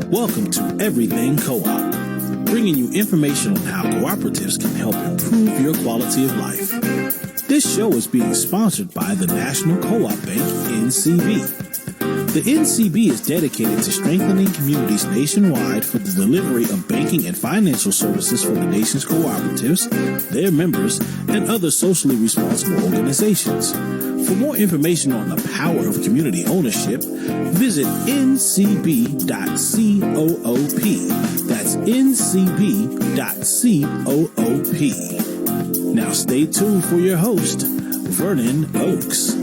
Welcome to Everything Co-op, bringing you information on how cooperatives can help improve your quality of life. This show is being sponsored by the National Co-op Bank, NCB. The NCB is dedicated to strengthening communities nationwide for the delivery of banking and financial services for the nation's cooperatives, their members, and other socially responsible organizations. For more information on the power of community ownership, visit ncb.coop. That's ncb.coop. Now stay tuned for your host, Vernon Oakes.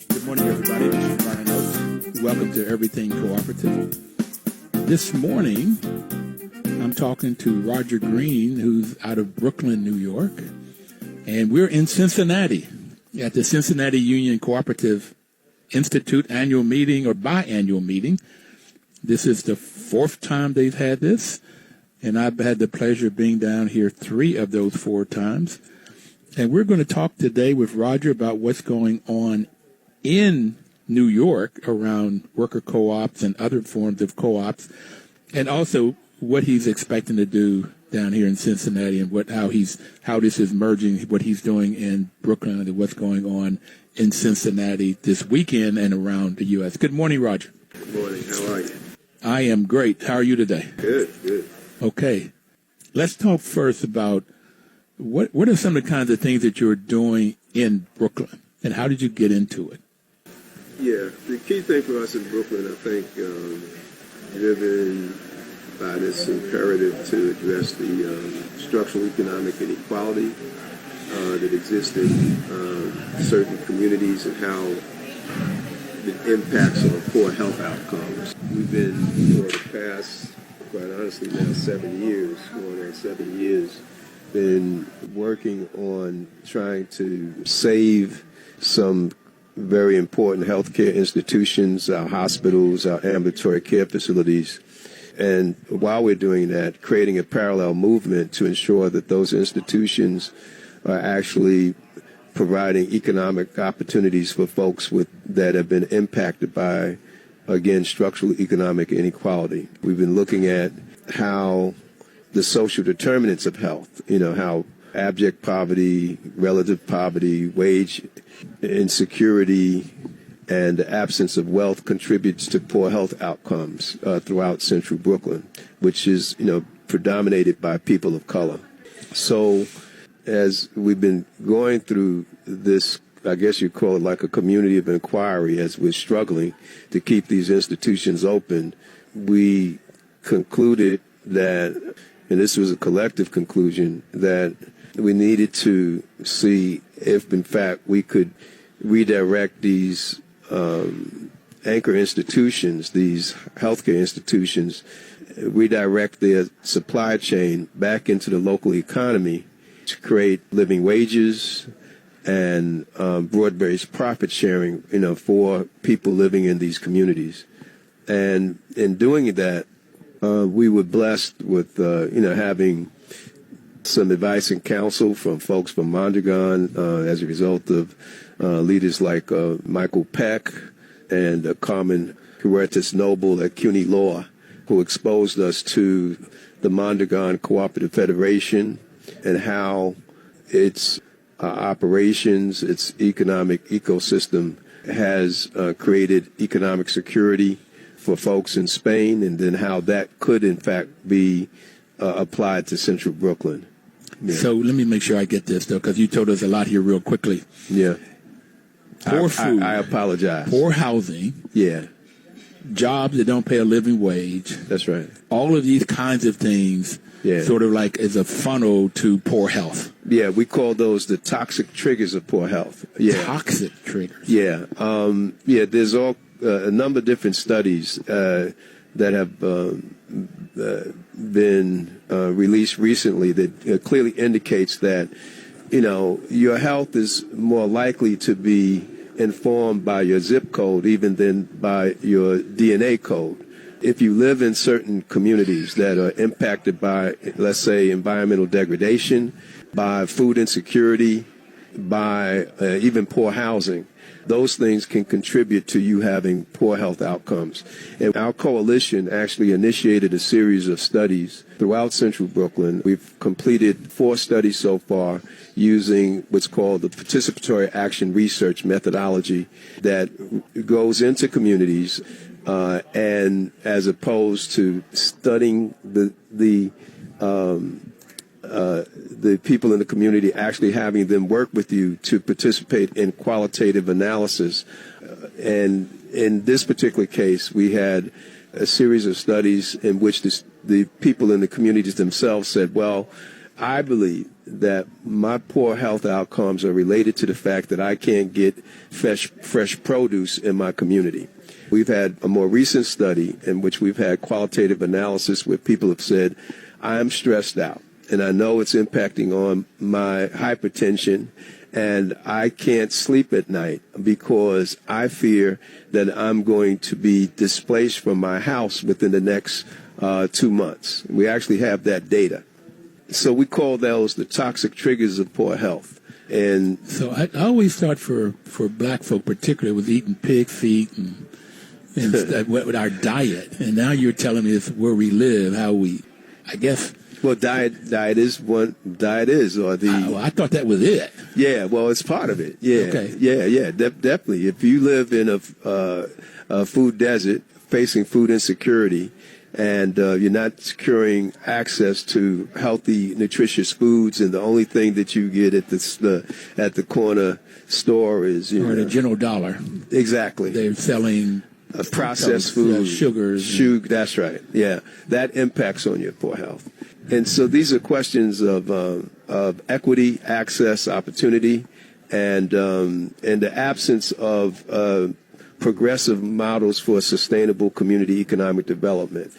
Good morning, everybody. This is Vernon Oakes. Welcome to Everything Cooperative. This morning, I'm talking to Roger Green, who's out of Brooklyn, New York, and we're in Cincinnati at the Cincinnati Union Cooperative Institute annual meeting or biannual meeting. This is the fourth time they've had this, and I've had the pleasure of being down here 3 of those 4 times. And we're going to talk today with Roger about what's going on in New York around worker co-ops and other forms of co-ops, and also what he's expecting to do down here in Cincinnati and how this is merging what he's doing in Brooklyn and what's going on in Cincinnati this weekend and around the U.S. Good morning, Roger. Good morning. How are you? I am great. How are you today? Good, good. Okay. Let's talk first about what are some of the kinds of things that you're doing in Brooklyn, and how did you get into it? Yeah, the key thing for us in Brooklyn, I think, driven by this imperative to address the structural economic inequality that exists in certain communities and how it impacts on poor health outcomes. We've been, for the past, quite honestly, now 7 years, going on 7 years, been working on trying to save some very important healthcare institutions, our hospitals, our ambulatory care facilities. And while we're doing that, creating a parallel movement to ensure that those institutions are actually providing economic opportunities for folks that have been impacted by, again, structural economic inequality. We've been looking at how the social determinants of health, how abject poverty, relative poverty, wage insecurity, and the absence of wealth contributes to poor health outcomes throughout central Brooklyn, which is, predominated by people of color. So as we've been going through this, I guess you call it like a community of inquiry, as we're struggling to keep these institutions open, we concluded that, and this was a collective conclusion, that we needed to see if, in fact, we could redirect these anchor institutions, these healthcare institutions, redirect their supply chain back into the local economy to create living wages and broad-based profit sharing, for people living in these communities. And in doing that, we were blessed with, having some advice and counsel from folks from Mondragon as a result of leaders like Michael Peck and Carmen Huertas Noble at CUNY Law, who exposed us to the Mondragon Cooperative Federation and how its operations, its economic ecosystem has created economic security for folks in Spain, and then how that could, in fact, be applied to central Brooklyn. Yeah. So let me make sure I get this, though, because you told us a lot here real quickly. Yeah. Poor food. I apologize. Poor housing. Yeah. Jobs that don't pay a living wage. That's right. All of these kinds of things sort of like is a funnel to poor health. Yeah, we call those the toxic triggers of poor health. Yeah. Toxic triggers. Yeah. There's a number of different studies that have been released recently that clearly indicates that, your health is more likely to be informed by your zip code even than by your DNA code. If you live in certain communities that are impacted by, let's say, environmental degradation, by food insecurity, by even poor housing, those things can contribute to you having poor health outcomes. And our coalition actually initiated a series of studies throughout central Brooklyn. We've completed 4 studies so far using what's called the participatory action research methodology that goes into communities and as opposed to studying the people in the community, actually having them work with you to participate in qualitative analysis. And in this particular case, we had a series of studies in which the people in the communities themselves said, well, I believe that my poor health outcomes are related to the fact that I can't get fresh produce in my community. We've had a more recent study in which we've had qualitative analysis where people have said, I am stressed out, and I know it's impacting on my hypertension, and I can't sleep at night because I fear that I'm going to be displaced from my house within the next 2 months. We actually have that data. So we call those the toxic triggers of poor health. And so I always thought for black folk particularly was eating pig feet and with our diet. And now you're telling me it's where we live, how we, I guess. Well, diet is what diet is, or the. I thought that was it. Yeah, well, it's part of it. Yeah, okay. Yeah, definitely. If you live in a food desert, facing food insecurity, and you're not securing access to healthy, nutritious foods, and the only thing that you get at the corner store is or the General Dollar. Exactly. They're selling processed food, sugars. That's right. Yeah, that impacts on your poor health. And so these are questions of equity, access, opportunity, and the absence of progressive models for sustainable community economic development.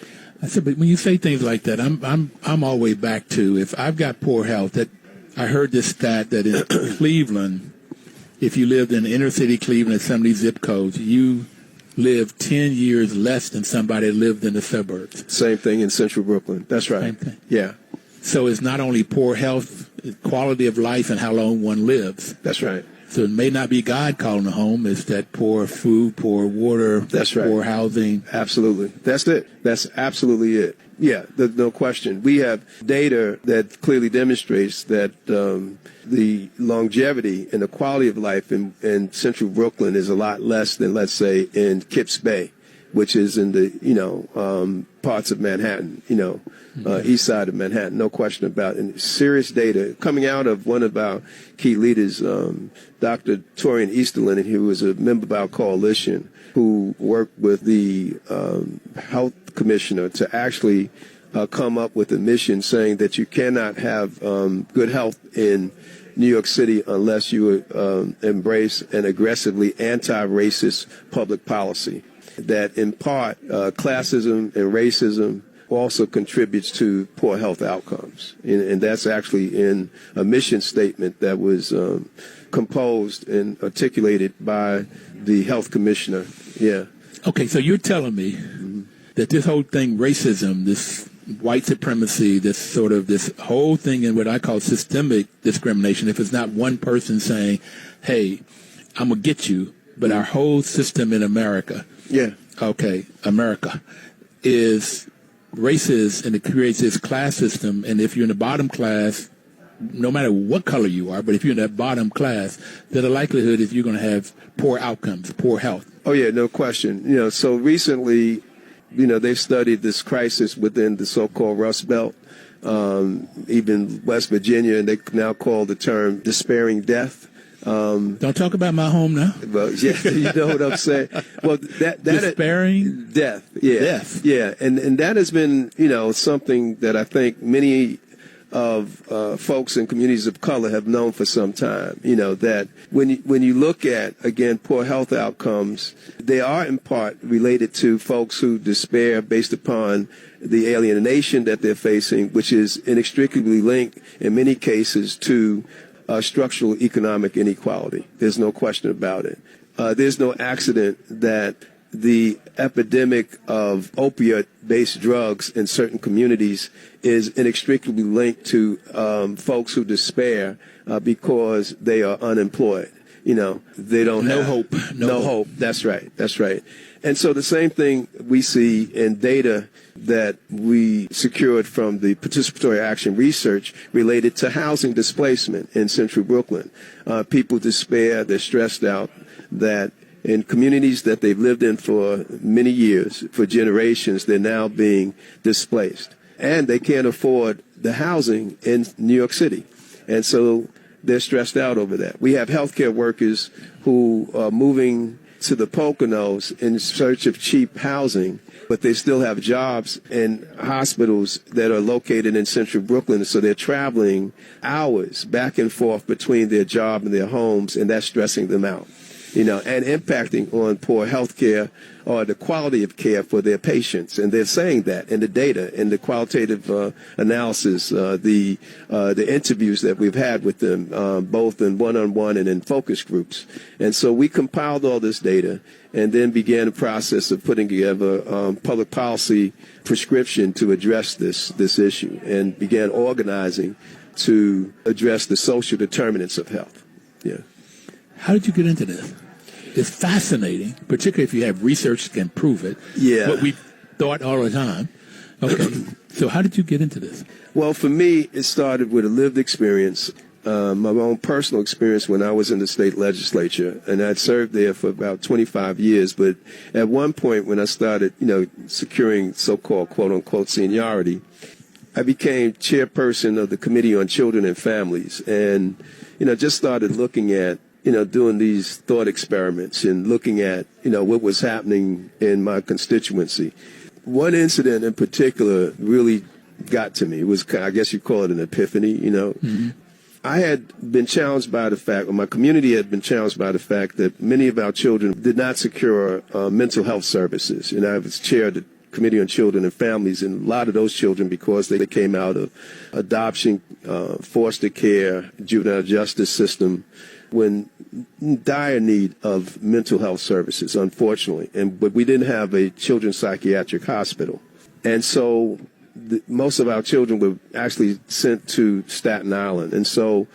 I said, but when you say things like that, I'm all the way back to if I've got poor health. That I heard this stat that in Cleveland, if you lived in inner city Cleveland at some of these zip codes, you live 10 years less than somebody that lived in the suburbs. Same thing in central Brooklyn. That's right. Same thing. Yeah. So it's not only poor health, quality of life, and how long one lives. That's right. So it may not be God calling a home. It's that poor food, poor water, that's right. Poor housing. Absolutely. That's it. That's absolutely it. Yeah, no question. We have data that clearly demonstrates that the longevity and the quality of life in central Brooklyn is a lot less than, let's say, in Kips Bay, which is in the, parts of Manhattan, east side of Manhattan, no question about it. And serious data coming out of one of our key leaders, Dr. Torian Easterlin, who was a member of our coalition, who worked with the health commissioner to actually come up with a mission saying that you cannot have good health in New York City unless you embrace an aggressively anti-racist public policy. That in part, classism and racism also contributes to poor health outcomes. And that's actually in a mission statement that was composed and articulated by the health commissioner. Yeah. Okay, so you're telling me that this whole thing, racism, this white supremacy, this whole thing in what I call systemic discrimination, if it's not one person saying, hey, I'm going to get you, but our whole system in America, America, is racist, and it creates this class system. And if you're in the bottom class, no matter what color you are, but if you're in that bottom class, then the likelihood is you're going to have poor outcomes, poor health. Oh, yeah, no question. So recently, they've studied this crisis within the so-called Rust Belt, even West Virginia, and they now call the term despairing death. Don't talk about my home now. Well, yeah, you know what I'm saying. Well, that despairing death, yeah, death, yeah, and that has been something that I think many of folks in communities of color have known for some time. That when you look at again poor health outcomes, they are in part related to folks who despair based upon the alienation that they're facing, which is inextricably linked in many cases to structural economic inequality. There's no question about it. There's no accident that the epidemic of opiate-based drugs in certain communities is inextricably linked to folks who despair because they are unemployed. They don't No have hope. No hope. That's right. And so the same thing we see in data that we secured from the participatory action research related to housing displacement in central Brooklyn. People despair, they're stressed out, that in communities that they've lived in for many years, for generations, they're now being displaced. And they can't afford the housing in New York City. And so they're stressed out over that. We have healthcare workers who are moving to the Poconos in search of cheap housing, but they still have jobs in hospitals that are located in central Brooklyn. So they're traveling hours back and forth between their job and their homes, and that's stressing them out, and impacting on poor health care or the quality of care for their patients. And they're saying that in the data, in the qualitative analysis, the interviews that we've had with them, both in one-on-one and in focus groups. And so we compiled all this data and then began the process of putting together public policy prescription to address this issue, and began organizing to address the social determinants of health. Yeah. How did you get into this? It's fascinating, particularly if you have research that can prove it. Yeah. What we thought all the time. Okay. So how did you get into this? Well, for me, it started with a lived experience, my own personal experience when I was in the state legislature, and I'd served there for about 25 years. But at one point when I started, securing so-called quote-unquote seniority, I became chairperson of the Committee on Children and Families, and, just started looking at, doing these thought experiments and looking at, what was happening in my constituency. One incident in particular really got to me. It was, I guess you call it an epiphany, Mm-hmm. I had been challenged by the fact, or my community had been challenged by the fact that many of our children did not secure mental health services. And I was chaired the Committee on Children and Families, and a lot of those children, because they came out of adoption, foster care, juvenile justice system, were in dire need of mental health services, unfortunately. But we didn't have a children's psychiatric hospital. And so most of our children were actually sent to Staten Island. And so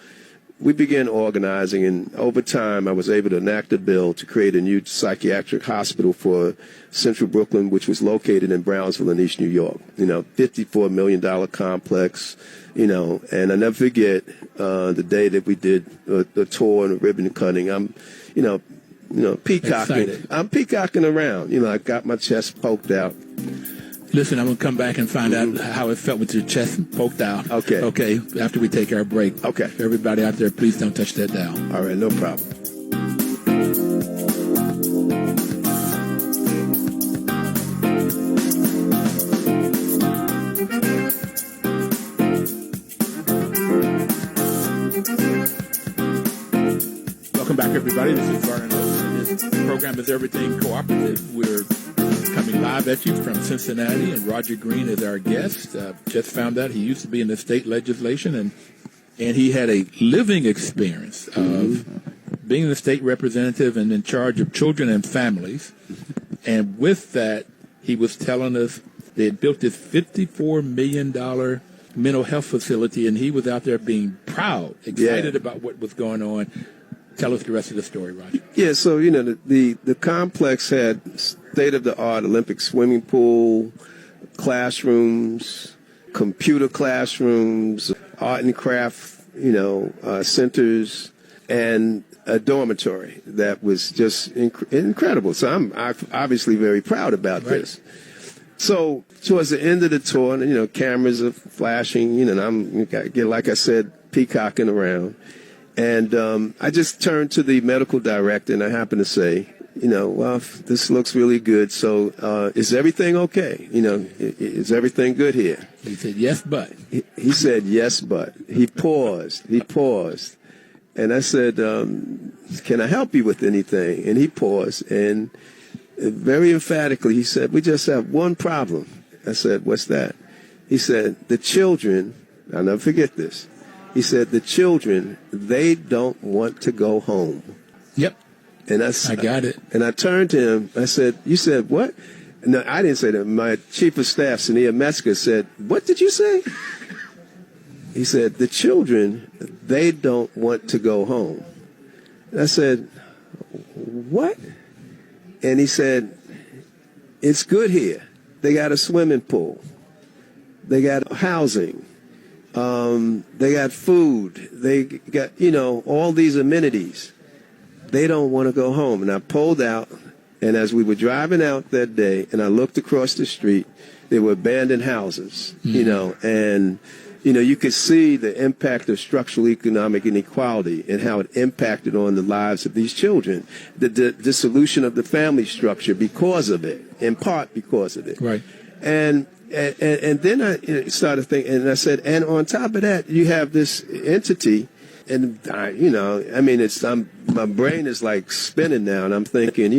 we began organizing, and over time I was able to enact a bill to create a new psychiatric hospital for central Brooklyn, which was located in Brownsville in East New York. $54 million complex, and I never forget the day that we did the tour and the ribbon cutting. I'm, peacocking. Excited. I'm peacocking around. I got my chest poked out. Listen, I'm going to come back and find out how it felt with your chest poked out. Okay. Okay, after we take our break. Okay. Everybody out there, please don't touch that dial. All right, no problem. Welcome back, everybody. This is Vernon and this program is Everything Cooperative. We're coming live at you from Cincinnati, and Roger Green is our guest. Just found out he used to be in the state legislation, and he had a living experience of being the state representative and in charge of children and families. And with that, he was telling us they had built this $54 million mental health facility, and he was out there being proud, excited about what was going on. Tell us the rest of the story, Roger. Yeah, so, the complex had state-of-the-art Olympic swimming pool, classrooms, computer classrooms, art and craft, centers, and a dormitory that was just incredible. So I'm obviously very proud about this. So towards the end of the tour, cameras are flashing, and I'm, like I said, peacocking around. And I just turned to the medical director, and I happened to say, well, this looks really good. So is everything okay? Is everything good here? He said, yes, but. He said, yes, but. He paused. And I said, can I help you with anything? And he paused, and very emphatically he said, we just have one problem. I said, what's that? He said, the children, I'll never forget this. He said, the children, they don't want to go home. Yep. And I got it. And I turned to him. I said, you said what? No, I didn't say that. My chief of staff, Sania Metzger, said, what did you say? he said, the children, they don't want to go home. And I said, what? And he said, it's good here. They got a swimming pool. They got housing. They got food. They got, all these amenities. They don't want to go home. And I pulled out, and as we were driving out that day, and I looked across the street, there were abandoned houses, and, you could see the impact of structural economic inequality and how it impacted on the lives of these children, the dissolution of the family structure because of it, in part because of it. Right. And then I started thinking, and I said, and on top of that, you have this entity, and my brain is like spinning now, and I'm thinking,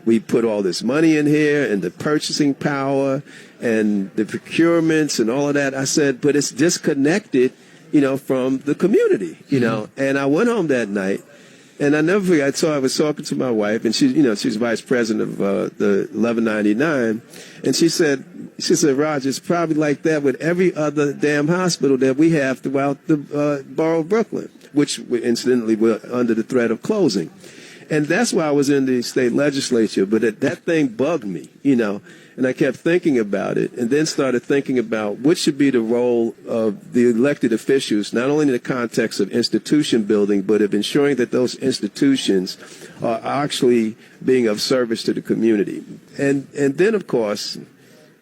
we put all this money in here, and the purchasing power, and the procurements, and all of that. I said, but it's disconnected, from the community, And I went home that night, and I never forget. So I was talking to my wife, and she's vice president of the 1199, and she said, Roger, it's probably like that with every other damn hospital that we have throughout the borough of Brooklyn, which incidentally were under the threat of closing. And that's why I was in the state legislature, but that thing bugged me, and I kept thinking about it, and then started thinking about what should be the role of the elected officials, not only in the context of institution building, but of ensuring that those institutions are actually being of service to the community. And then, of course,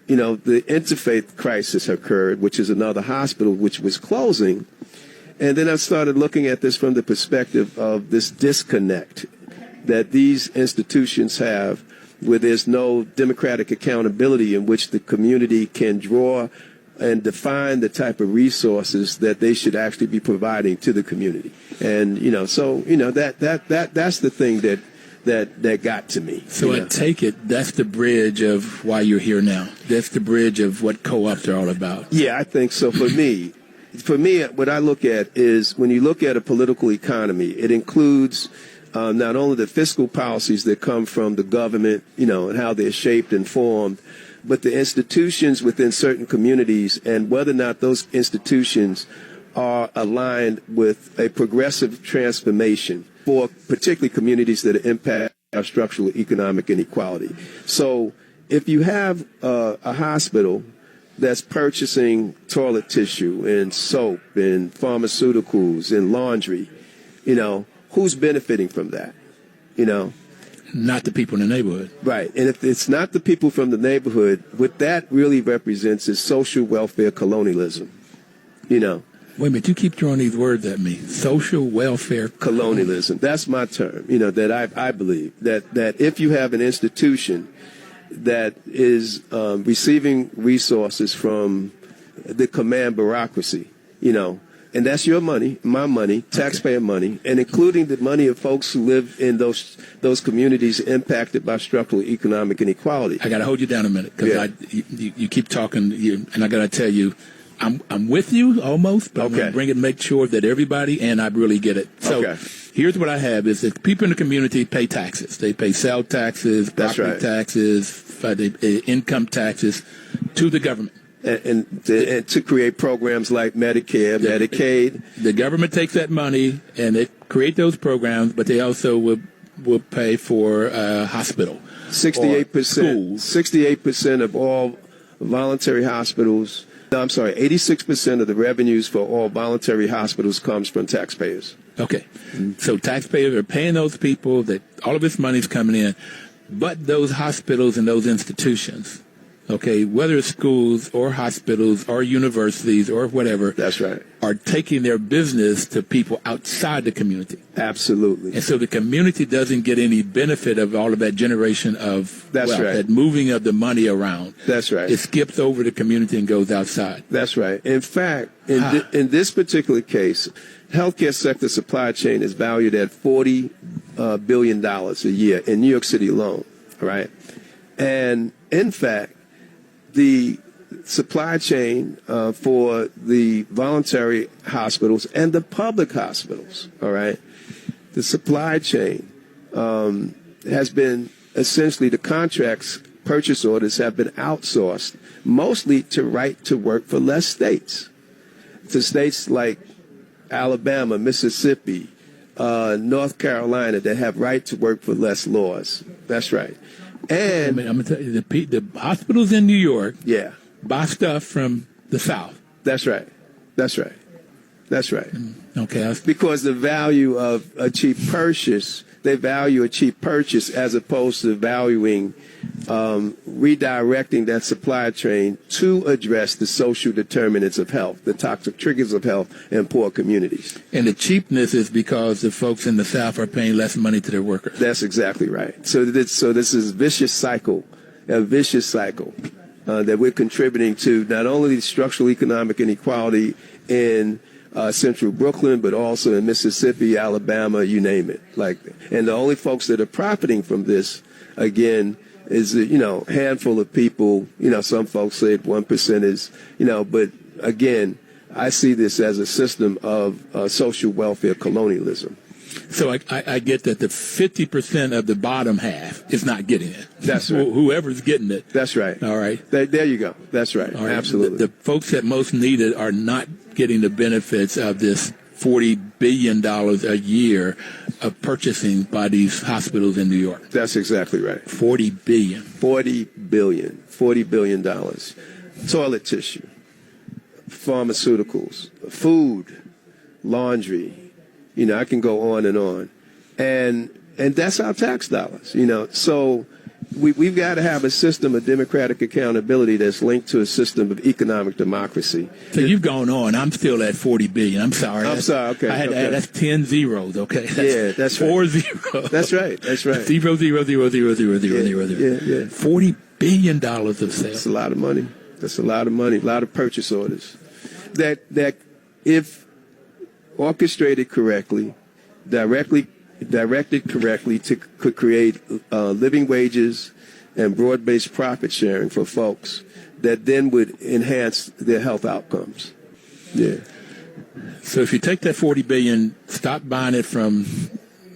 the Interfaith crisis occurred, which is another hospital which was closing. And then I started looking at this from the perspective of this disconnect that these institutions have, where there's no democratic accountability in which the community can draw and define the type of resources that they should actually be providing to the community. And, that's the thing that got to me. So I take it that's the bridge of why you're here now. That's the bridge of what co-ops are all about. Yeah, I think so. For me, what I look at is when you look at a political economy, it includes not only the fiscal policies that come from the government, and how they're shaped and formed, but the institutions within certain communities and whether or not those institutions are aligned with a progressive transformation for particularly communities that impact our structural economic inequality. So if you have a hospital that's purchasing toilet tissue and soap and pharmaceuticals and laundry, who's benefiting from that? Not the people in the neighborhood. Right. And if it's not the people from the neighborhood, what that really represents is social welfare colonialism. Wait a minute, you keep throwing these words at me. Social welfare colonialism. That's my term, that I believe. That if you have an institution that is receiving resources from the command bureaucracy, and that's your money, my money, taxpayer money, and including the money of folks who live in those communities impacted by structural economic inequality. I got to hold you down a minute because you keep talking, and I got to tell you, I'm with you almost, but I'm going to bring it and make sure that everybody and I really get it. So here's what I have is that people in the community pay taxes. They pay sales taxes, property taxes, income taxes to the government. And to create programs like Medicare, Medicaid. The government takes that money and they create those programs, but they also will pay for a hospital. 68%. 68% of all voluntary hospitals. 86% of the revenues for all voluntary hospitals comes from taxpayers. Okay. So taxpayers are paying those people, that all of this money is coming in, but those hospitals and those institutions, whether it's schools or hospitals or universities or whatever. That's right. Are taking their business to people outside the community. Absolutely. And so the community doesn't get any benefit of all of that generation of wealth, that moving of the money around. That's right. It skips over the community and goes outside. That's right. In fact, in this particular case, healthcare sector supply chain is valued at $40 billion a year in New York City alone. All right. And in fact, the supply chain for the voluntary hospitals and the public hospitals, all right, the supply chain has been essentially, the contracts, purchase orders have been outsourced mostly to right to work for less states. to states like Alabama, Mississippi, North Carolina that have right to work for less laws. That's right. And I'm going to tell you, the hospitals in New York yeah, buy stuff from the South. that's right. That's right. That's right. Okay. Because the value of a cheap purchase, they value a cheap purchase as opposed to valuing redirecting that supply chain to address the social determinants of health, the toxic triggers of health in poor communities. And the cheapness is because the folks in the South are paying less money to their workers. That's exactly right. So this is a vicious cycle that we're contributing to, not only structural economic inequality in central Brooklyn, but also in Mississippi, Alabama, you name it. And the only folks that are profiting from this, again, is a handful of people. Some folks say 1% is, but again, I see this as a system of social welfare colonialism. So I get that the 50% of the bottom half is not getting it. That's right. Whoever's getting it. That's right. All right. There you go. That's right. All right. Absolutely. The folks that most need it are not getting the benefits of this $40 billion a year of purchasing by these hospitals in New York. That's exactly right. $40 billion. $40 billion. Toilet tissue, pharmaceuticals, food, laundry. I can go on and on. And that's our tax dollars, So we've got to have a system of democratic accountability that's linked to a system of economic democracy. So you've gone on. I'm still at $40 billion. I'm sorry. Okay. That's 10 zeros, okay? That's 4 right. zeros. That's right. 0, 0, 0, 0, 0, 0, 0, 0. Yeah. $40 billion of sales. That's a lot of money. That's a lot of money. A lot of purchase orders. That if orchestrated correctly, directed correctly, could create living wages and broad-based profit sharing for folks that then would enhance their health outcomes. Yeah. So if you take that $40 billion, stop buying it from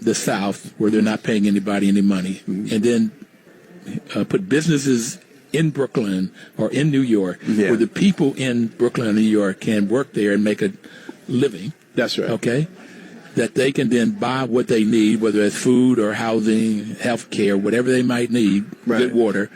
the South where they're not paying anybody any money, and then put businesses in Brooklyn or in New York where the people in Brooklyn and New York can work there and make a living. That's right. Okay? That they can then buy what they need, whether it's food or housing, health care, whatever they might need, good water,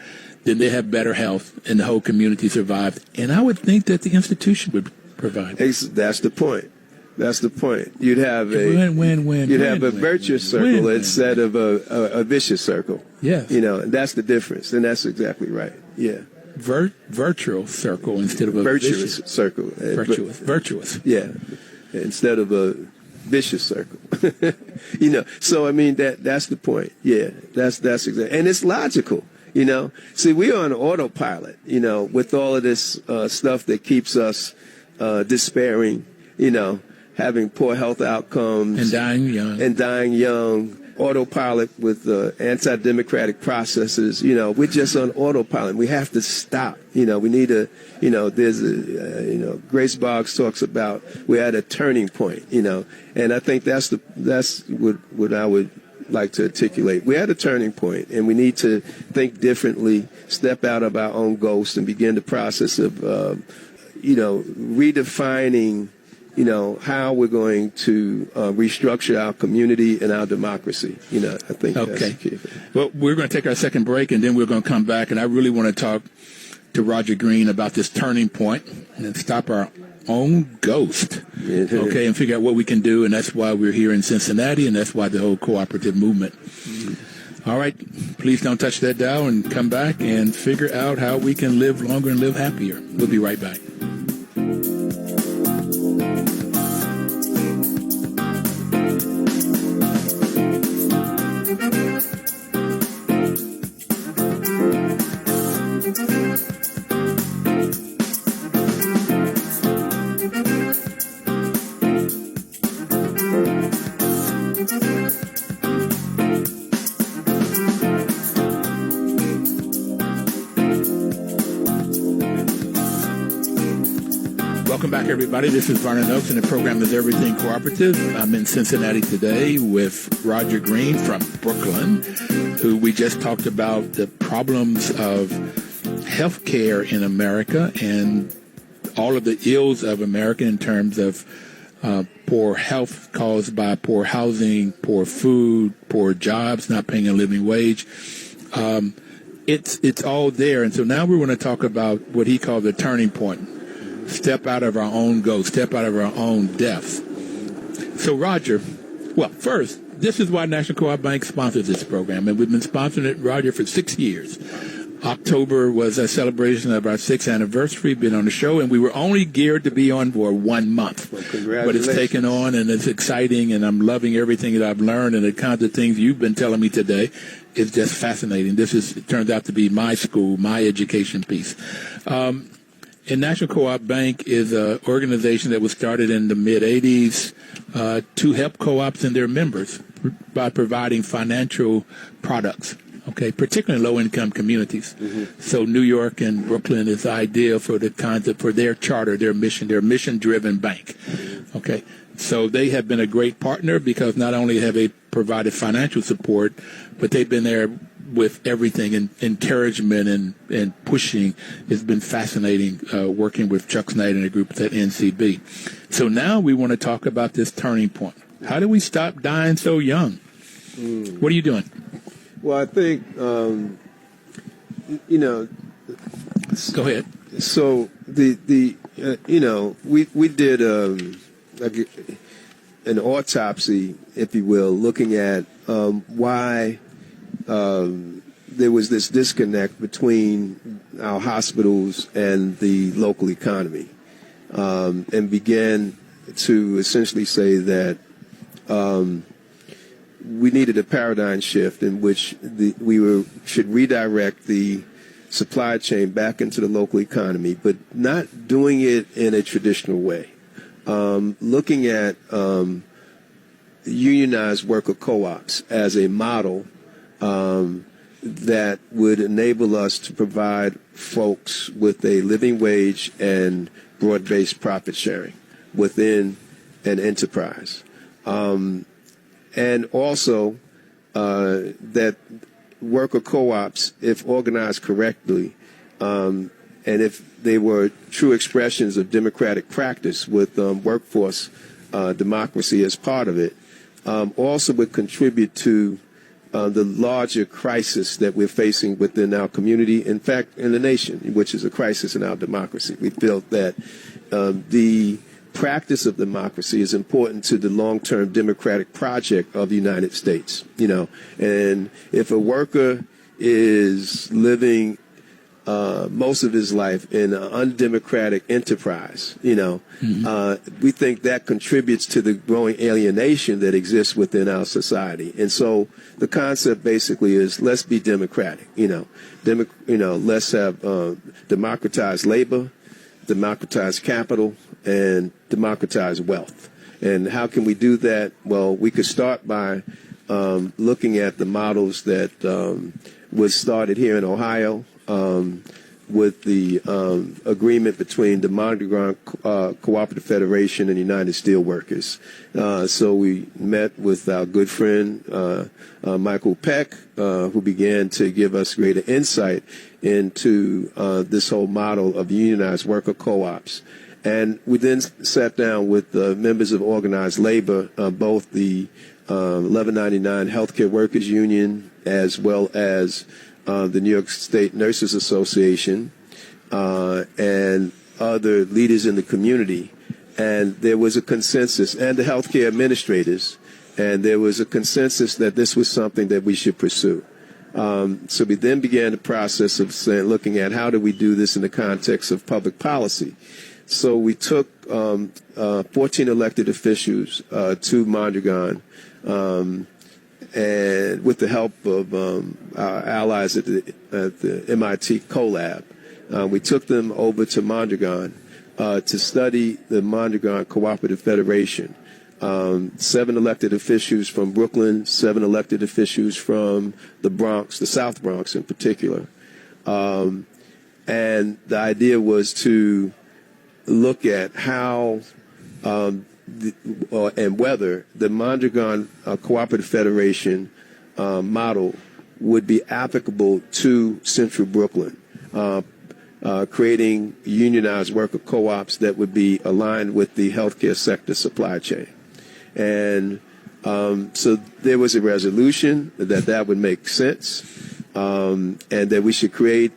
then they have better health and the whole community survives. And I would think that the institution would provide. That's the point. That's the point. You'd have a virtuous circle instead of a vicious circle. Yes. And that's the difference. And that's exactly right. Yeah. Virtual circle instead of a virtuous circle. Virtuous. Yeah. Instead of a vicious circle. So I mean that's the point. Yeah. That's exactly. And it's logical. See, we are on autopilot, with all of this stuff that keeps us despairing, having poor health outcomes. And dying young. Autopilot with anti-democratic processes. We're just on autopilot. We have to stop. We need there's Grace Boggs talks about we're at a turning point, and I think that's what I would like to articulate. We're at a turning point, and we need to think differently, step out of our own ghost, and begin the process of, redefining, how we're going to restructure our community and our democracy. I think that's the key. Well, we're going to take our second break, and then we're going to come back, and I really want to talk to Roger Green about this turning point and stop our own ghost, and figure out what we can do, and that's why we're here in Cincinnati, and that's why the whole cooperative movement. All right, please don't touch that dial and come back and figure out how we can live longer and live happier. We'll be right back. Welcome back, everybody. This is Vernon Oaks, and the program is Everything Cooperative. I'm in Cincinnati today with Roger Green from Brooklyn, who we just talked about the problems of health care in America and all of the ills of America in terms of poor health caused by poor housing, poor food, poor jobs, not paying a living wage. It's all there. And so now we want to talk about what he called the turning point. Step out of our own ghost, step out of our own depths. So, Roger, well, first, this is why National Co-op Bank sponsors this program, and we've been sponsoring it, Roger, for 6 years. October was a celebration of our 6th anniversary, been on the show, and we were only geared to be on for 1 month. Well, congratulations. But it's taken on, and it's exciting, and I'm loving everything that I've learned, and the kinds of things you've been telling me today is just fascinating. It turns out to be my school, my education piece. And National Co-op Bank is an organization that was started in the mid-'80s to help co-ops and their members by providing financial products, okay, particularly in low-income communities. Mm-hmm. So New York and Brooklyn is ideal for for their charter, their mission-driven bank, okay. So they have been a great partner because not only have they provided financial support, but they've been there with everything and encouragement and pushing. It's been fascinating working with Chuck Snyder and the group at NCB. So now we want to talk about this turning point. How do we stop dying so young? What are you doing? Well, I think, Go ahead. So we did an autopsy, if you will, looking at why there was this disconnect between our hospitals and the local economy, and began to essentially say that we needed a paradigm shift in which we should redirect the supply chain back into the local economy, but not doing it in a traditional way. Looking at unionized worker co-ops as a model that would enable us to provide folks with a living wage and broad-based profit sharing within an enterprise. And also that worker co-ops, if organized correctly, and if they were true expressions of democratic practice with workforce democracy as part of it, also would contribute to the larger crisis that we're facing within our community, in fact, in the nation, which is a crisis in our democracy. We felt that the practice of democracy is important to the long-term democratic project of the United States, and if a worker is living most of his life in an undemocratic enterprise, we think that contributes to the growing alienation that exists within our society. And so the concept basically is let's be democratic, let's have democratized labor, democratized capital, and democratized wealth. And how can we do that? Well, we could start by looking at the models that was started here in Ohio, with the agreement between the Medgar Cooperative Federation and United Steelworkers. So we met with our good friend Michael Peck, who began to give us greater insight into this whole model of unionized worker co-ops. And we then sat down with members of organized labor, both the 1199 Healthcare Workers Union as well as the New York State Nurses Association, and other leaders in the community. And there was a consensus, and the healthcare administrators, and there was a consensus that this was something that we should pursue. So we then began the process of looking at how do we do this in the context of public policy. So we took 14 elected officials to Mondragon, and with the help of our allies at the MIT CoLab, we took them over to Mondragon to study the Mondragon Cooperative Federation. 7 elected officials from Brooklyn, 7 elected officials from the Bronx, the South Bronx in particular. And the idea was to look at how and whether the Mondragon Cooperative Federation model would be applicable to Central Brooklyn, creating unionized worker co-ops that would be aligned with the healthcare sector supply chain. And so there was a resolution that would make sense, and that we should create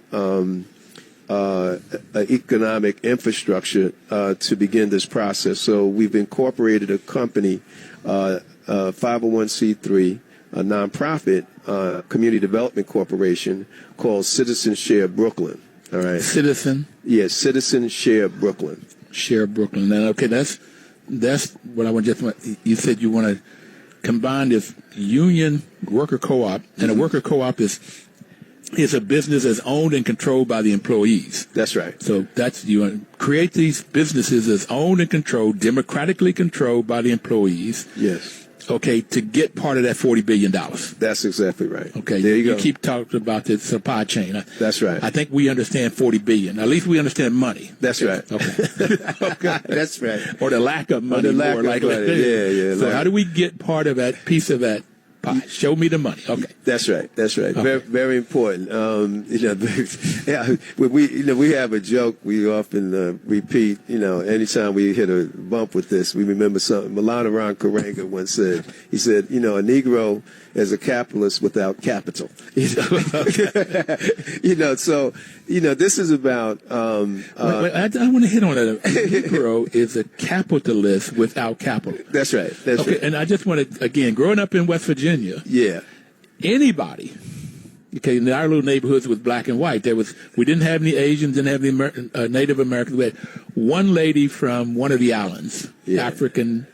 economic infrastructure to begin this process. So we've incorporated a company, 501c3, a nonprofit community development corporation called Citizen Share Brooklyn. All right. Citizen? Yes, Citizen Share Brooklyn. Share Brooklyn. Now, okay, that's what I want. You said you want to combine this union worker co-op, and a worker co-op is a business that's owned and controlled by the employees. That's right. So you want to create these businesses that's owned and controlled, democratically controlled by the employees. Yes. Okay, to get part of that $40 billion. That's exactly right. Okay, there you go. Keep talking about the supply chain. That's right. I think we understand $40 billion. At least we understand money. That's right. Okay. Okay. That's right. Or the lack of money. Or the lack of money. Yeah. So how do we get part of that piece of that pie? Show me the money. Okay. That's right. Okay. Very, very important. We have a joke we often repeat. Anytime we hit a bump with this, we remember something. Milana Ron Karenga once said. He said, a Negro is a capitalist without capital. So this is about. I want to hit on that. A Negro is a capitalist without capital. That's right. That's right. And I just want to, again, growing up in West Virginia. Yeah. Anybody. Okay, in our little neighborhoods was black and white. We didn't have any Asians, didn't have any Native Americans. We had one lady from one of the islands, African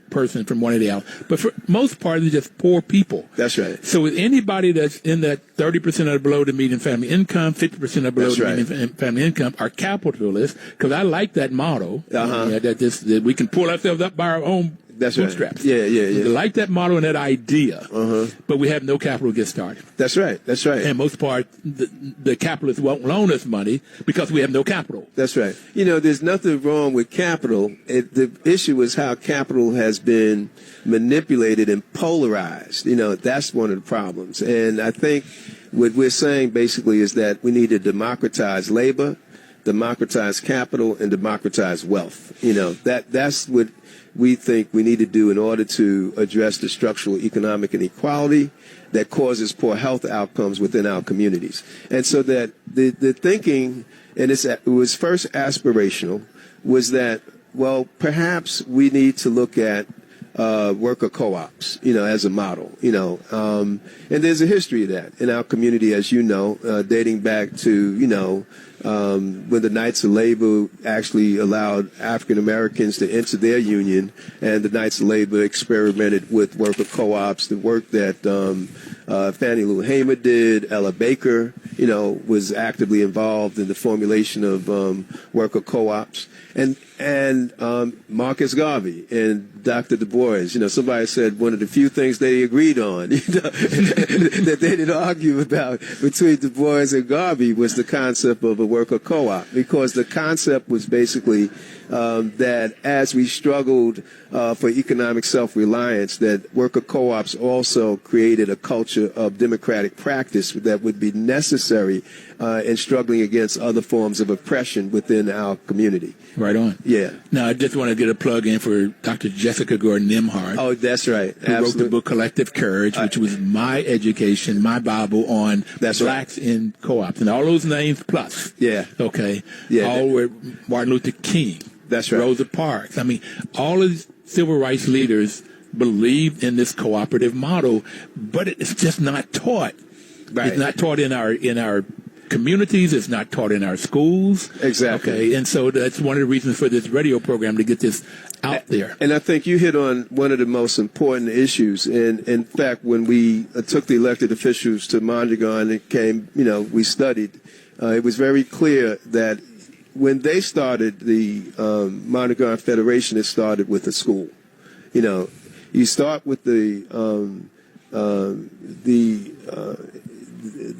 person from one of the islands. But for most part, they're just poor people. That's right. So with anybody that's in that 30% or below the median family income, 50% or below the median family income are capitalists, because I like that motto, that we can pull ourselves up by our own bootstraps. Right. Yeah. I like that model and that idea, but we have no capital to get started. That's right. And most part, the capitalists won't loan us money because we have no capital. That's right. There's nothing wrong with capital. The issue is how capital has been manipulated and polarized. That's one of the problems. And I think what we're saying basically is that we need to democratize labor, democratize capital, and democratize wealth. That's what we think we need to do in order to address the structural economic inequality that causes poor health outcomes within our communities. And so that the thinking, and it was first aspirational, was that, well, perhaps we need to look at worker co-ops, as a model, and there's a history of that in our community, as you know, dating back to, when the Knights of Labor actually allowed African Americans to enter their union, and the Knights of Labor experimented with worker co-ops, the work that Fannie Lou Hamer did, Ella Baker, was actively involved in the formulation of worker co-ops, and Marcus Garvey and Dr. Du Bois. Somebody said one of the few things they agreed on, that they didn't argue about between Du Bois and Garvey was the concept of a worker co-op, because the concept was basically that as we struggled for economic self-reliance, that worker co-ops also created a culture of democratic practice that would be necessary in struggling against other forms of oppression within our community. Right on. Yeah. Now, I just want to get a plug in for Dr. Jessica Gordon-Nimhart. Oh, that's right. Who wrote the book Collective Courage, which was my education, my Bible on blacks in co-ops. And all those names plus. Yeah. Okay. Yeah. All were Martin Luther King. That's right. Rosa Parks. I mean, all of these civil rights leaders believed in this cooperative model, but it's just not taught. Right. It's not taught in our communities. It's not taught in our schools. Exactly. Okay, and so that's one of the reasons for this radio program, to get this out there. And I think you hit on one of the most important issues. And in fact, when we took the elected officials to Mondragon and came, we studied, it was very clear that when they started the Mondragon Federation, it started with a school. You start with the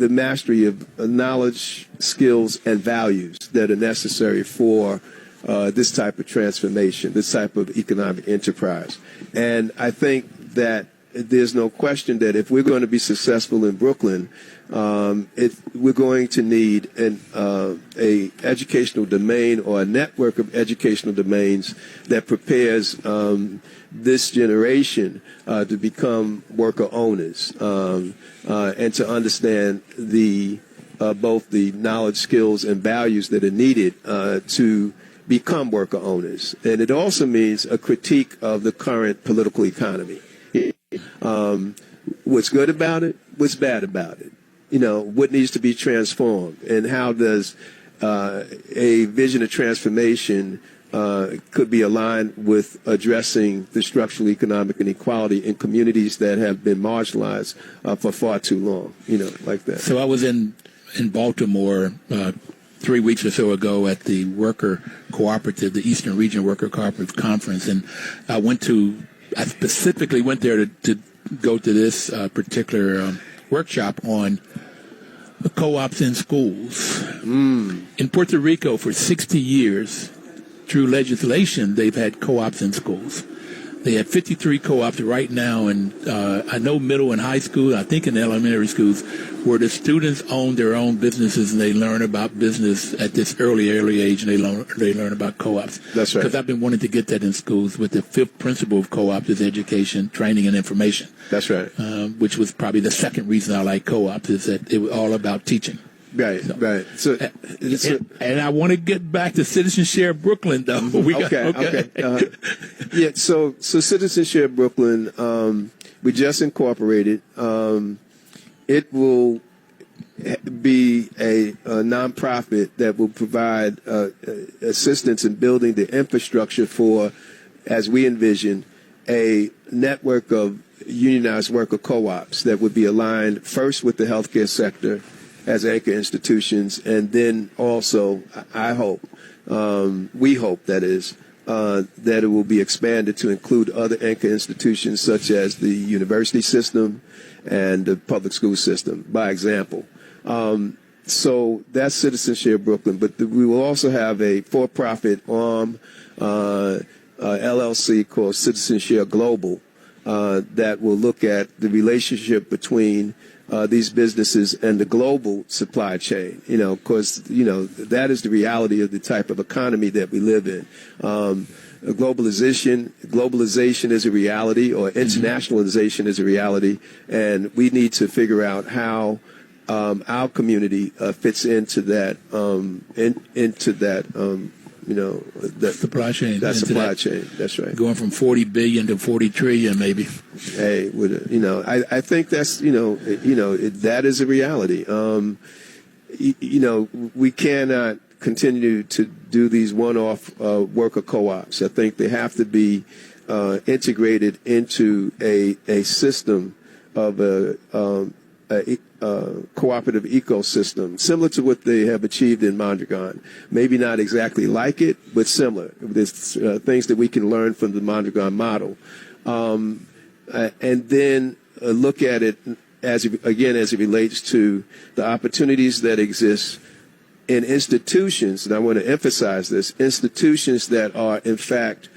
mastery of knowledge, skills, and values that are necessary for this type of transformation, this type of economic enterprise. And I think that there's no question that if we're going to be successful in Brooklyn, we're going to need a educational domain or a network of educational domains that prepares this generation to become worker owners and to understand both the knowledge, skills, and values that are needed to become worker owners. And it also means a critique of the current political economy. What's good about it, what's bad about it, what needs to be transformed, and how does a vision of transformation could be aligned with addressing the structural economic inequality in communities that have been marginalized for far too long, like that. So I was in Baltimore 3 weeks or so ago at the Worker Cooperative, the Eastern Region Worker Cooperative Conference, and I specifically went there to go to this particular workshop on co-ops in schools. In Puerto Rico, for 60 years, through legislation, they've had co-ops in schools. They have 53 co-ops right now, and I know middle and high school, I think in elementary schools, where the students own their own businesses and they learn about business at this early age, and they learn about co-ops. That's right. Because I've been wanting to get that in schools. With the fifth principle of co-ops is education, training, and information. That's right. Which was probably the second reason I like co-ops, is that it was all about teaching. Right, right. So, and I want to get back to Citizen Share Brooklyn, though. Okay. Yeah. So Citizen Share Brooklyn, we just incorporated. It will be a nonprofit that will provide assistance in building the infrastructure for, as we envision, a network of unionized worker co-ops that would be aligned first with the healthcare sector as anchor institutions, and then also, I hope, we hope that is, that it will be expanded to include other anchor institutions such as the university system and the public school system, by example. So that's Citizen Share Brooklyn, but we will also have a for-profit arm, LLC called Citizen Share Global, that will look at the relationship between these businesses and the global supply chain, because, that is the reality of the type of economy that we live in. Globalization is a reality, or internationalization is a reality, and we need to figure out how our community fits into that, that supply chain. That supply chain. That's right. Going from 40 billion to 40 trillion, maybe. Hey, I think that's that is a reality. We cannot continue to do these one-off worker co-ops. I think they have to be integrated into a system of a cooperative ecosystem, similar to what they have achieved in Mondragon. Maybe not exactly like it, but similar. There's things that we can learn from the Mondragon model. And then look at it as it relates to the opportunities that exist in institutions, and I want to emphasize this, institutions that are, in fact,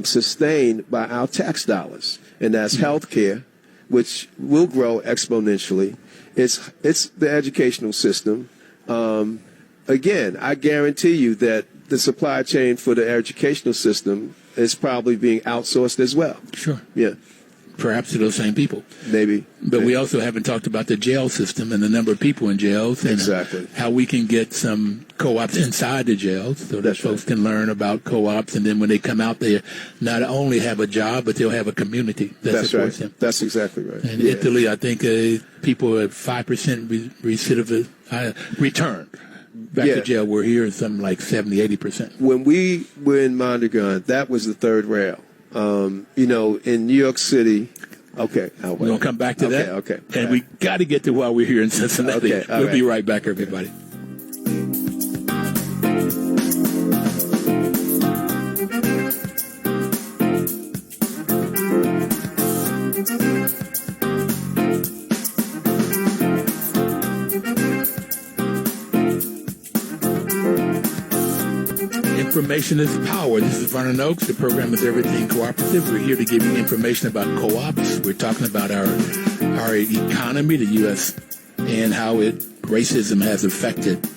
sustained by our tax dollars, and that's healthcare, which will grow exponentially. It's the educational system. Again, I guarantee you that the supply chain for the educational system is probably being outsourced as well. Sure. Yeah. Perhaps to those same people. Maybe. But we also haven't talked about the jail system and the number of people in jails. And exactly. How we can get some co-ops inside the jails so that folks can learn about co-ops. And then when they come out, they not only have a job, but they'll have a community that supports them. That's exactly right. In Italy, I think people at 5% recidivist return back to jail. We're here at something like 70-80%. When we were in Mondragon, that was the third rail. In New York City. Okay. We're going to come back to that. Okay. And we got to get to why we're here in Cincinnati. Okay. We'll be right back, everybody. Information is power. This is Vernon Oaks. The program is Everything Cooperative. We're here to give you information about co-ops. We're talking about our economy, the U.S., and how racism has affected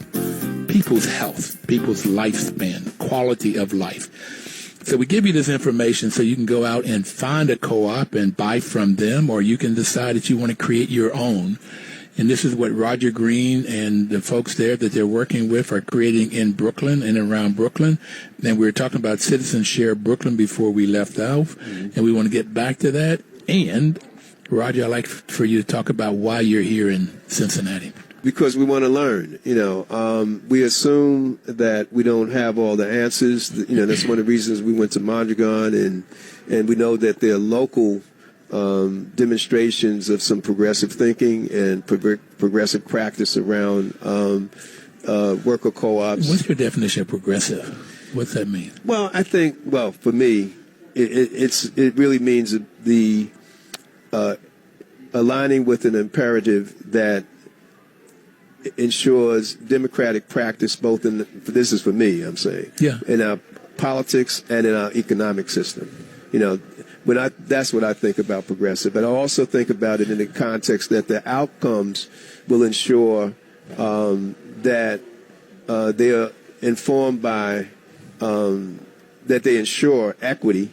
people's health, people's lifespan, quality of life. So we give you this information so you can go out and find a co-op and buy from them, or you can decide that you want to create your own. And this is what Roger Green and the folks there that they're working with are creating in Brooklyn and around Brooklyn. And we were talking about Citizens Share Brooklyn before we left off, and we want to get back to that. And, Roger, I'd like for you to talk about why you're here in Cincinnati. Because we want to learn. We assume that we don't have all the answers. That's one of the reasons we went to Mondragon, and we know that there are local demonstrations of some progressive thinking and progressive practice around worker co-ops. What's your definition of progressive? What's that mean? Well, I think, for me, it really means the aligning with an imperative that ensures democratic practice both this is for me, I'm saying, in our politics and in our economic system. That's what I think about progressive. But I also think about it in the context that the outcomes will ensure that they are informed by, that they ensure equity,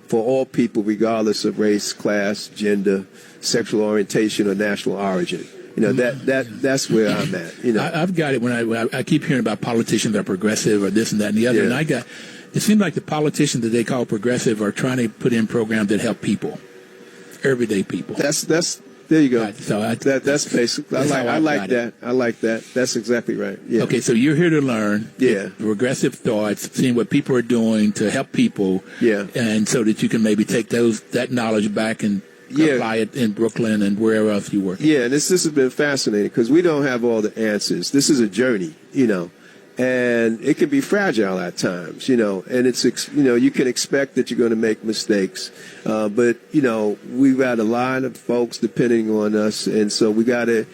for all people regardless of race, class, gender, sexual orientation, or national origin. That's where I'm at. I've got it when I keep hearing about politicians that are progressive or this and that and the other, and it seems like the politicians that they call progressive are trying to put in programs that help people, everyday people. There you go. Right, so that's basic. I like that. I like that. That's exactly right. Yeah. Okay, so you're here to learn. Yeah. Progressive thoughts, seeing what people are doing to help people. Yeah. And so that you can maybe take that knowledge back and apply it in Brooklyn and wherever else you work. Yeah, and this has been fascinating because we don't have all the answers. This is a journey, and it can be fragile at times, and it's, you can expect that you're going to make mistakes, but, we've got a line of folks depending on us, and so we got to,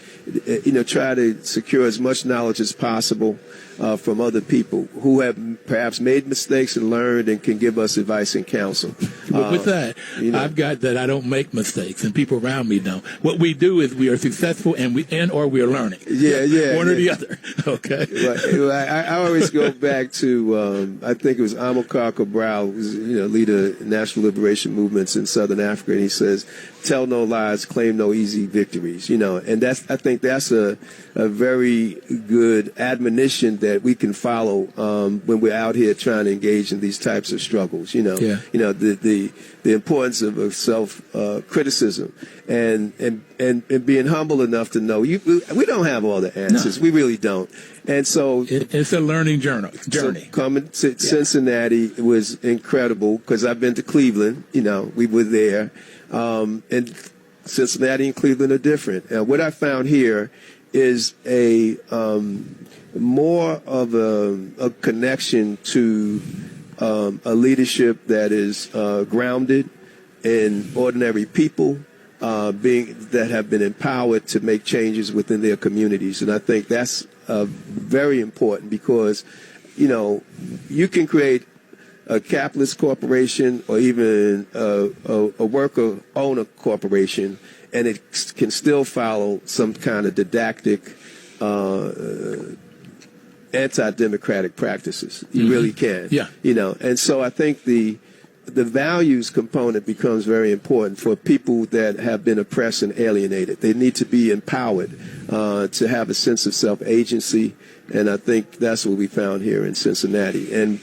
try to secure as much knowledge as possible from other people who have perhaps made mistakes and learned and can give us advice and counsel. But with that, I've got that I don't make mistakes and people around me don't. What we do is we are successful or we're learning. Yeah. One or the other. Okay. I always go back to, I think it was Amilcar Cabral, who's, leader of national liberation movements in Southern Africa, and he says, tell no lies, claim no easy victories, and I think that's a very good admonition that we can follow when we're out here trying to engage in these types of struggles. The importance of self criticism and being humble enough to know we don't have all the answers. No. We really don't. And so it's a learning journey. So coming to Cincinnati was incredible because I've been to Cleveland. We were there, and Cincinnati and Cleveland are different. And what I found here is a more of a connection to a leadership that is grounded in ordinary people that have been empowered to make changes within their communities. And I think that's very important because, you can create a capitalist corporation or even a worker-owner corporation, and it can still follow some kind of didactic anti-democratic practices. You really can. Yeah. And so I think the values component becomes very important for people that have been oppressed and alienated. They need to be empowered to have a sense of self-agency, and I think that's what we found here in Cincinnati. And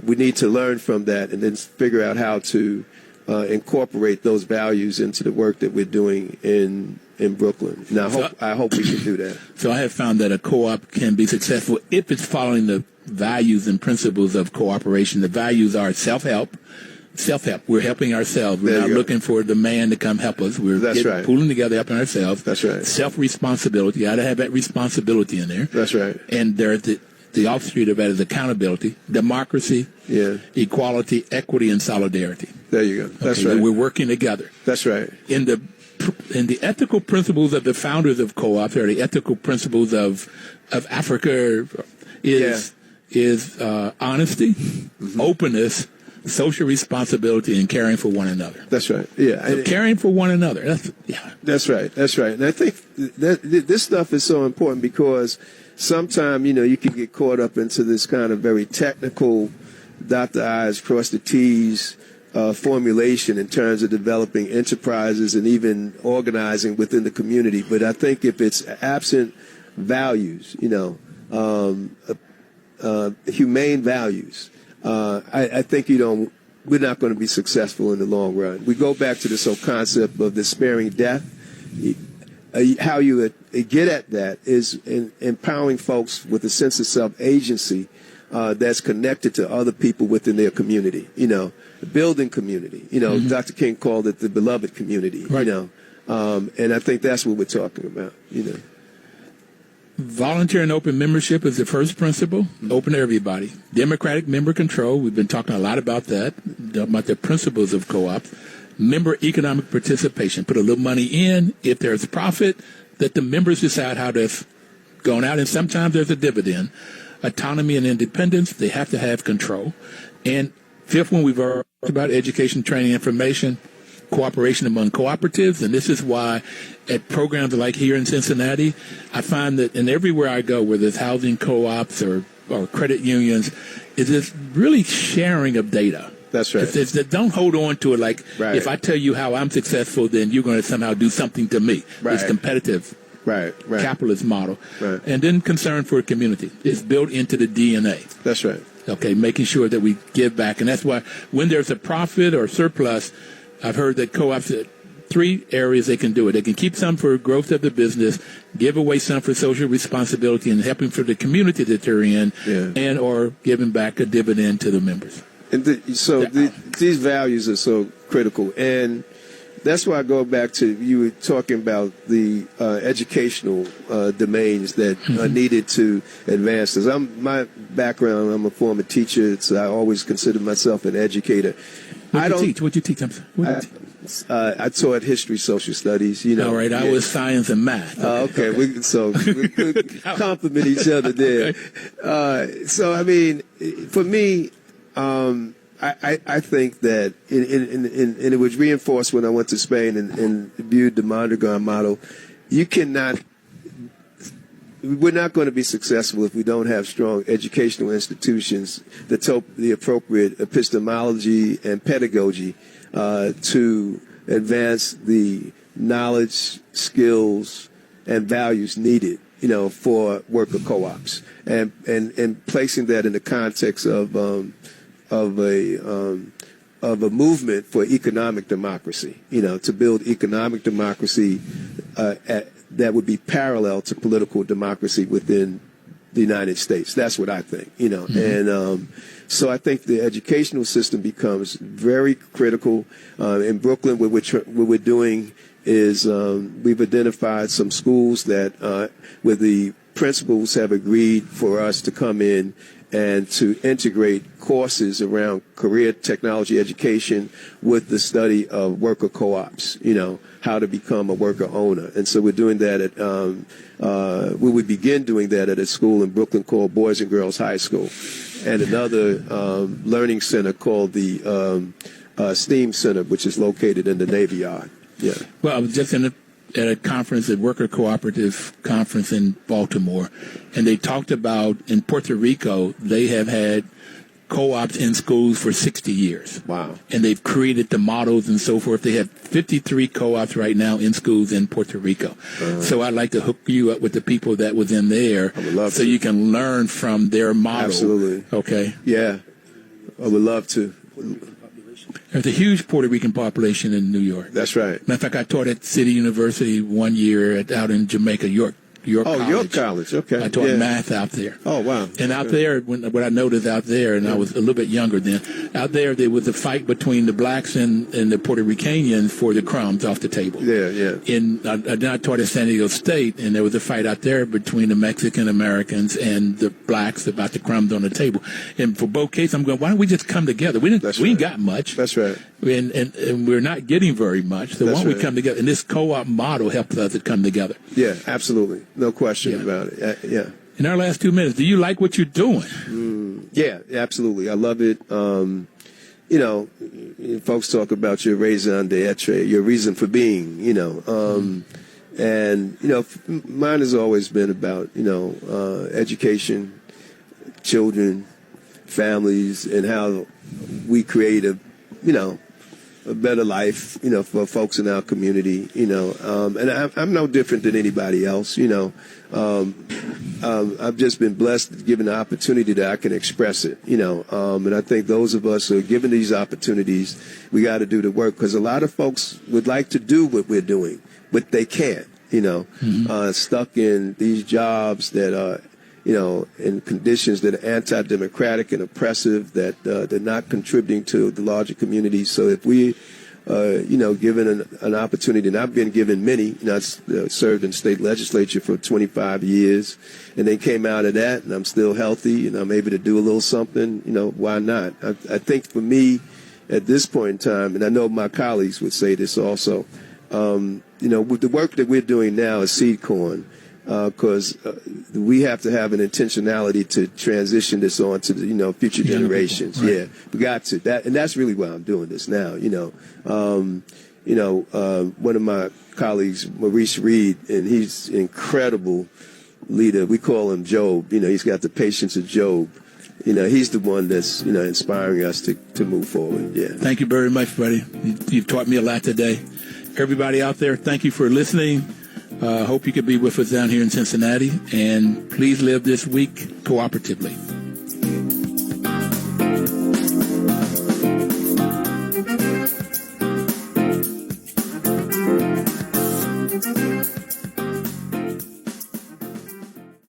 we need to learn from that and then figure out how to incorporate those values into the work that we're doing in Brooklyn. Now, I hope we can do that. So I have found that a co-op can be successful if it's following the values and principles of cooperation. The values are self-help. We're helping ourselves. We're not looking for the man to come help us. We're pulling together, helping ourselves. That's right. Self-responsibility. You got to have that responsibility in there. That's right. And there's the offshoot of that is accountability, democracy, equality, equity, and solidarity. There you go. That's right. We're working together. That's right. In the ethical principles of the founders of co-ops, or the ethical principles of Africa, is is honesty, openness, social responsibility, and caring for one another. That's right. Yeah, So caring for one another. That's right. That's right. And I think that this stuff is so important because sometimes, you can get caught up into this kind of very technical, dot the I's, cross the T's formulation in terms of developing enterprises and even organizing within the community. But I think if it's absent values, humane values, I think we're not going to be successful in the long run. We go back to this whole concept of despairing death. How you get at that is in empowering folks with a sense of self-agency that's connected to other people within their community, building community. Dr. King called it the beloved community, right. And I think that's what we're talking about, Volunteer and open membership is the first principle. Open to everybody. Democratic member control. We've been talking a lot about that, about the principles of co-ops. Member economic participation. Put a little money in. If there's profit, let the members decide how that's going out. And sometimes there's a dividend. Autonomy and independence. They have to have control. And fifth one, we've already talked about education, training, information, cooperation among cooperatives. And this is why at programs like here in Cincinnati, I find that and everywhere I go, whether it's housing co-ops or credit unions, is this really sharing of data. That's right. Don't hold on to it like, right. If I tell you how I'm successful, then you're going to somehow do something to me. Right. It's competitive. Right. Capitalist model. Right. And then concern for a community. It's built into the DNA. That's right. Okay, making sure that we give back. And that's why when there's a profit or surplus, I've heard that co-ops, 3 areas they can do it. They can keep some for growth of the business, give away some for social responsibility and helping for the community that they're in, and or giving back a dividend to the members. And these values are so critical. And that's why I go back to, you were talking about the educational domains that are needed to advance this. My background, I'm a former teacher, so I always consider myself an educator. What do you teach? I taught history, social studies. All right, I was science and math. Okay. We complement each other there. Okay. So I mean, for me, I think that, and it was reinforced when I went to Spain and viewed the Medgar model. We're not going to be successful if we don't have strong educational institutions that the appropriate epistemology and pedagogy to advance the knowledge, skills, and values needed, for worker co-ops, and placing that in the context of a movement for economic democracy, to build economic democracy that would be parallel to political democracy within the United States. That's what I think, And so I think the educational system becomes very critical. In Brooklyn, what we're doing is we've identified some schools that where the principals have agreed for us to come in and to integrate courses around career technology education with the study of worker co-ops, how to become a worker owner. And so we're doing that we would begin doing that at a school in Brooklyn called Boys and Girls High School, and another learning center called the STEAM Center, which is located in the Navy Yard. Yeah. Well, I was just at a conference, a worker cooperative conference in Baltimore, and they talked about in Puerto Rico, they have had co-ops in schools for 60 years. Wow. And they've created the models and so forth. They have 53 co-ops right now in schools in Puerto Rico. So I'd like to hook you up with the people that was in there so you can learn from their model. Absolutely. Okay. Yeah. I would love to. There's a huge Puerto Rican population in New York. That's right. Matter of fact, I taught at City University one year out in Jamaica, York College. York College, okay. I taught math out there. Oh, wow. And out there, what I noticed out there, and I was a little bit younger then, out there was a fight between the blacks and the Puerto Ricanians for the crumbs off the table. Yeah. Then I taught at San Diego State, and there was a fight out there between the Mexican Americans and the blacks about the crumbs on the table. And for both cases, I'm going, why don't we just come together? We ain't got much. That's right. And we're not getting very much. So why don't we come together? And this co-op model helps us to come together. Yeah, absolutely. No question about it. Yeah. In our last 2 minutes, do you like what you're doing? Yeah, absolutely. I love it. You know, folks talk about your raison d'etre, your reason for being, you know. And, you know, mine has always been about, you know, education, children, families, and how we create a, you know, a better life, you know, for folks in our community, you know. And I'm no different than anybody else, you know. I've just been blessed, given the opportunity that I can express it, you know. And I think those of us who are given these opportunities, we got to do the work, because a lot of folks would like to do what we're doing, but they can't, you know, stuck in these jobs that are, you know, in conditions that are anti-democratic and oppressive, that they're not contributing to the larger community. So if we, you know, given an opportunity, and I've been given many, you know, I served in state legislature for 25 years, and then came out of that, and I'm still healthy, and I'm able to do a little something, you know, why not? I think for me, at this point in time, and I know my colleagues would say this also, you know, with the work that we're doing now is seed corn, because we have to have an intentionality to transition this on to the, you know, future generations. Right. Yeah, we got to. And that's really why I'm doing this now. You know, one of my colleagues, Maurice Reed, and he's an incredible leader. We call him Job. You know, he's got the patience of Job. You know, he's the one that's, you know, inspiring us to move forward. Yeah. Thank you very much, buddy. You've taught me a lot today. Everybody out there, thank you for listening. Hope you could be with us down here in Cincinnati, and please live this week cooperatively.